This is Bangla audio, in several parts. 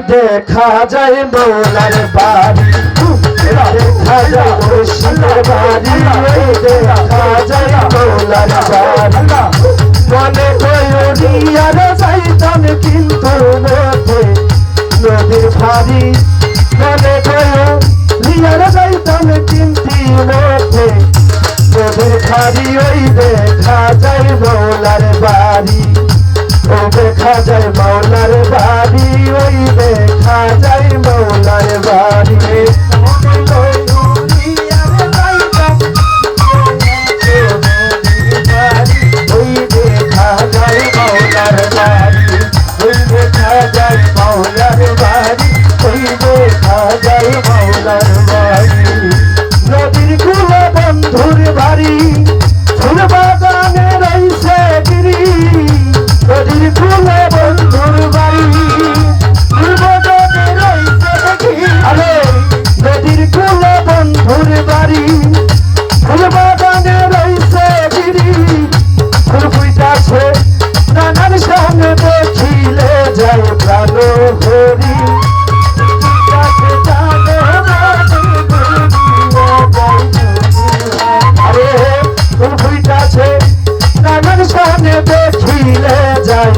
দেখা যায় মৌলার বাড়ি দেখা যায় মুর্শিদের বাড়ি ওই দেখা যায় মৌলার বাড়ি মনে করিয়ার যাইতাম কিন্তু মধ্যে নদীর ভারী মনে করিয়ার যাইতাম কিন্তু মধ্যে নদীর ভারী ওই দেখা যায় মৌলার বাড়ি ও দেখা যায় মৌলার বাড়ি ওই দেখা যায় মৌলার বাড়ি ওই দেখা যায় মৌলার বাড়ি ওই দেখা যায় মৌলার বাড়ি ওই দেখা যায় মৌলার বাড়ি নদীর কুলে বন্ধুর বাড়ি ফুল বাগানে রইছে গিরি নদীর কুলে বন্ধুর বাড়ি ফুল বাগানে রইছে গিরি আরে নদীর কুলে বন্ধুর বাড়ি ফুল বাগানে রইছে গিরি ফুল ফুইতাছে নানার সামনে দেখিলে যায় প্রাণ হরি দেখিলে যায়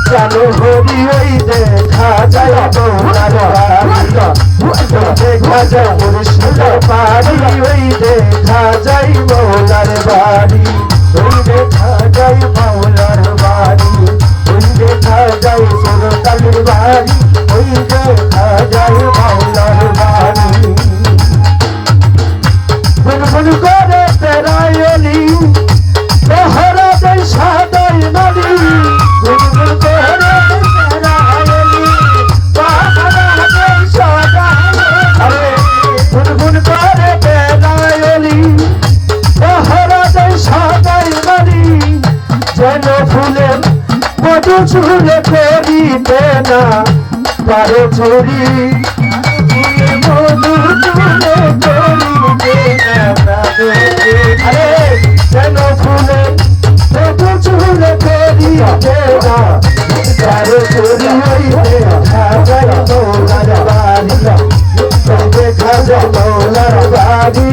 প্রাণ হরি ওই দেখা যায় মৌলার বাড়ি দেখা যায় মুর্শিদের বাড়ি ওই দেখা যায় মৌলার বাড়ি ওই দেখা যায় মৌলার বাড়ি ওই দেখা যায় সুরতালির বাড়ি ওই দেখা যায় মৌলার বাড়ি গুনগুন করে তেরায়লি তোহরা দেই সাদাই নদী গুনগুন করে তেরায়লি তোহরা দেই সাদাই আরে গুনগুন করে তেরায়লি তোহরা দেই সাদাই নদী যেন ফুলে মধু চুলে করিতে না পারে চুরি মধু চুলে করিতে না আরে যেন ফুলে মধু চুলে করিতে না পারে চুরি দেখা যায় মৌলার বাড়ি দেখা যায় মৌলার বাড়ি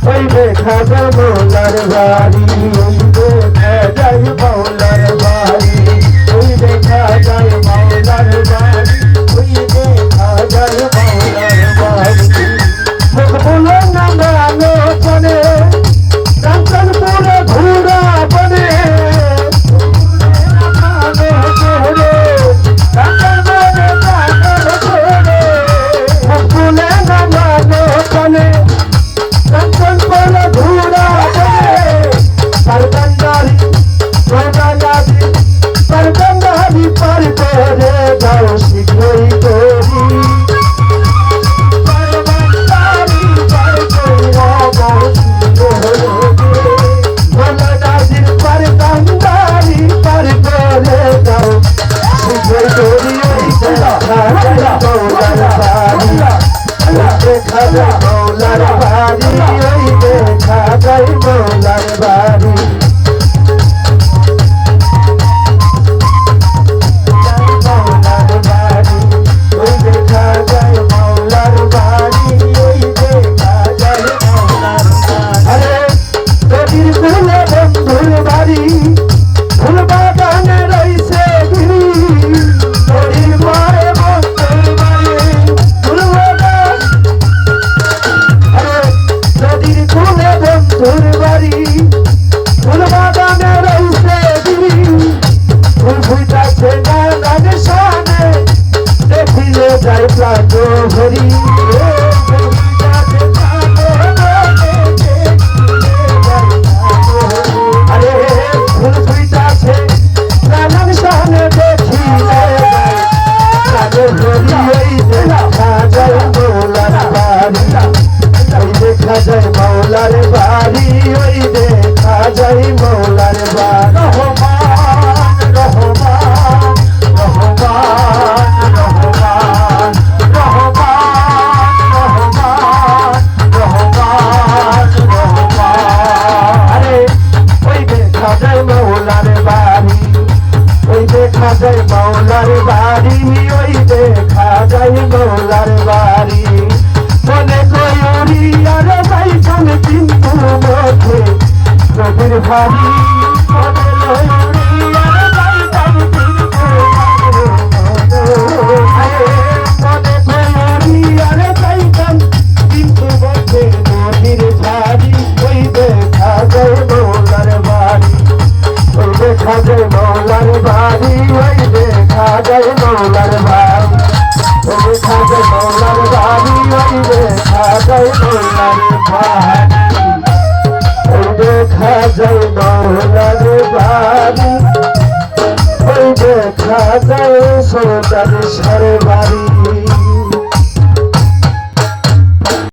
ওই দেখা যায় মৌলার বাড়ি ওই দেখা যায় মৌলার বাড়ি ওই দেখা যায় মৌলার বাড়ি ওই দেখা যায় মৌলার বাড়ি মুখ বলো না আলোচনে কাঞ্চনপুরে ঘুরা বনে মুখ বলে না আলোচনে কাঞ্চনপুরে ঘুরা বনে পারকান্দারি প্রজানাদি পারকান্দারি পার করে যাও শীঘ্রই করি দেখা যায় মৌলার বাড়ি ওই দেখা যায় মৌলার বাড়ি মৌলার বাড়ি ওই দেখা যায় মৌলার বাড়ি ওই দেখা যায় মৌলার বাড়ি আরে নদীর কুলে বন্ধুর বাড়ি ফুল বাগানে রইছে গিরি নদীর পাড়ে বন্ধুর বাড়ি ফুল বাগান আরে নদীর কুলে বন্ধুর বাড়ি ফুল বাগানে রইছে গিরি ফুল ফুইতাছে নানার সামনে দেখিলে যায় প্রাণ হরি আরে ফুল ফুইতাছে নানার সামনে দেখিলে প্রাণ হরি ওই দেখা যায় মৌলার বাড়ি ওই দেখা যায় মৌলার বাড়ি ওই দেখা যায় মৌলার বাড়ি রহমান রহমান রহমান রহমান রহমান সাজায় সোতার সারে বাড়ি